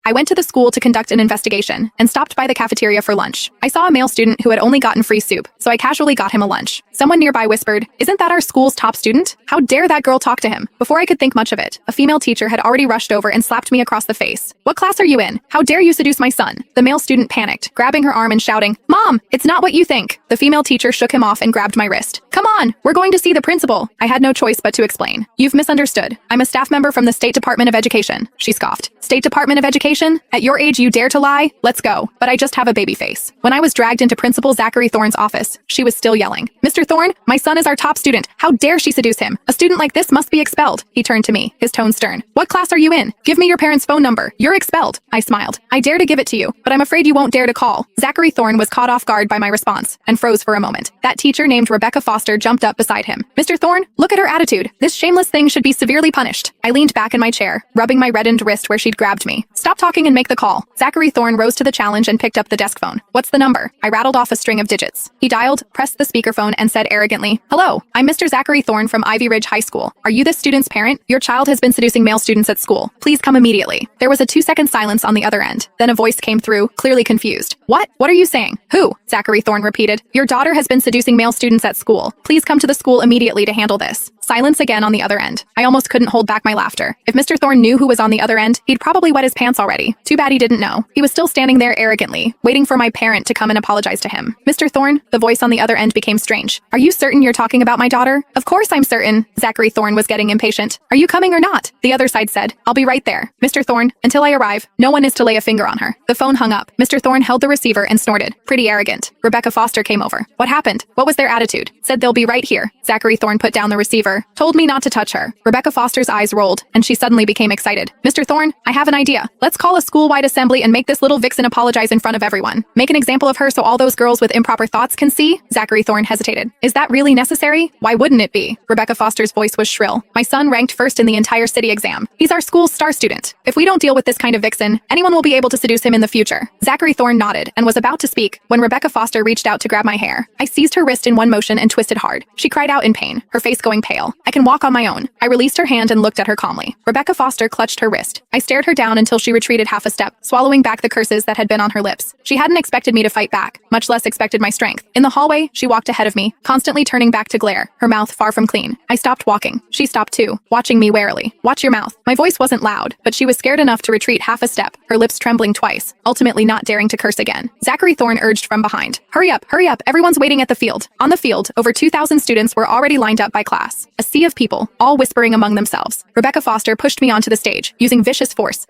I went to the school to conduct an investigation and stopped by the cafeteria for lunch. I saw a male student who had only gotten free soup, so I casually got him a lunch. Someone nearby whispered, "Isn't that our school's top student? How dare that girl talk to him?" Before I could think much of it, a female teacher had already rushed over and slapped me across the face. "What class are you in? How dare you seduce my son?" The male student panicked, grabbing her arm and shouting, "Mom, it's not what you think." The female teacher shook him off and grabbed my wrist. "Come on, we're going to see the principal." I had no choice but to explain. "You've misunderstood. I'm a staff member from the State Department of Education," she scoffed. "State Department of Education? At your age you dare to lie? Let's go." But I just have a baby face. When I was dragged into Principal Zachary Thorne's office, she was still yelling, "Mr. Thorne, my son is our top student. How dare she seduce him? A student like this must be expelled." He turned to me, his tone stern. "What class are you in? Give me your parents' phone number. You're expelled." I smiled. "I dare to give it to you, but I'm afraid you won't dare to call." Zachary Thorne was caught off guard by my response and froze for a moment. That teacher named Rebecca Foster jumped up beside him. "Mr. Thorne, look at her attitude. This shameless thing should be severely punished." I leaned back in my chair, rubbing my reddened wrist where she'd grabbed me. "Stop talking and make the call." Zachary Thorne rose to the challenge and picked up the desk phone. "What's the number?" I rattled off a string of digits. He dialed, pressed the speakerphone, and said arrogantly, "Hello, I'm Mr. Zachary Thorne from Ivy Ridge High School. Are you this student's parent? Your child has been seducing male students at school. Please come immediately." There was a 2-second silence on the other end. Then a voice came through, clearly confused. "What? What are you saying?" "Who?" Zachary Thorne repeated. "Your daughter has been seducing male students at school. Please come to the school immediately to handle this." Silence again on the other end. I almost couldn't hold back my laughter. If Mr. Thorne knew who was on the other end, he'd probably wet his pants already. Too bad he didn't know. He was still standing there arrogantly, waiting for my parent to come and apologize to him. "Mr. Thorne," the voice on the other end became strange. "Are you certain you're talking about my daughter?" "Of course I'm certain." Zachary Thorne was getting impatient. "Are you coming or not?" The other side said, "I'll be right there." "Mr. Thorne, until I arrive, no one is to lay a finger on her." The phone hung up. Mr. Thorne held the receiver and snorted. "Pretty arrogant." Rebecca Foster came over. "What happened? What was their attitude?" "Said they'll be right here." Zachary Thorne put down the receiver. "Told me not to touch her." Rebecca Foster's eyes rolled, and she suddenly became excited. "Mr. Thorne, I have an idea. Let's call a school-wide assembly and make this little vixen apologize in front of everyone. Make an example of her so all those girls with improper thoughts can see." Zachary Thorne hesitated. "Is that really necessary?" "Why wouldn't it be?" Rebecca Foster's voice was shrill. "My son ranked first in the entire city exam. He's our school's star student. If we don't deal with this kind of vixen, anyone will be able to seduce him in the future." Zachary Thorne nodded and was about to speak when Rebecca Foster reached out to grab my hair. I seized her wrist in one motion and twisted hard. She cried out in pain, her face going pale. "I can walk on my own." I released her hand and looked at her calmly. Rebecca Foster clutched her wrist. I stared her down until she retreated half a step, swallowing back the curses that had been on her lips. She hadn't expected me to fight back, much less expected my strength. In the hallway, she walked ahead of me, constantly turning back to glare, her mouth far from clean. I stopped walking. She stopped too, watching me warily. "Watch your mouth." My voice wasn't loud, but she was scared enough to retreat half a step, her lips trembling twice, ultimately not daring to curse again. Zachary Thorne urged from behind, hurry up, everyone's waiting at the field." On the field, over 2,000 students were already lined up by class. A sea of people, all whispering among themselves. Rebecca Foster pushed me onto the stage, using vicious force,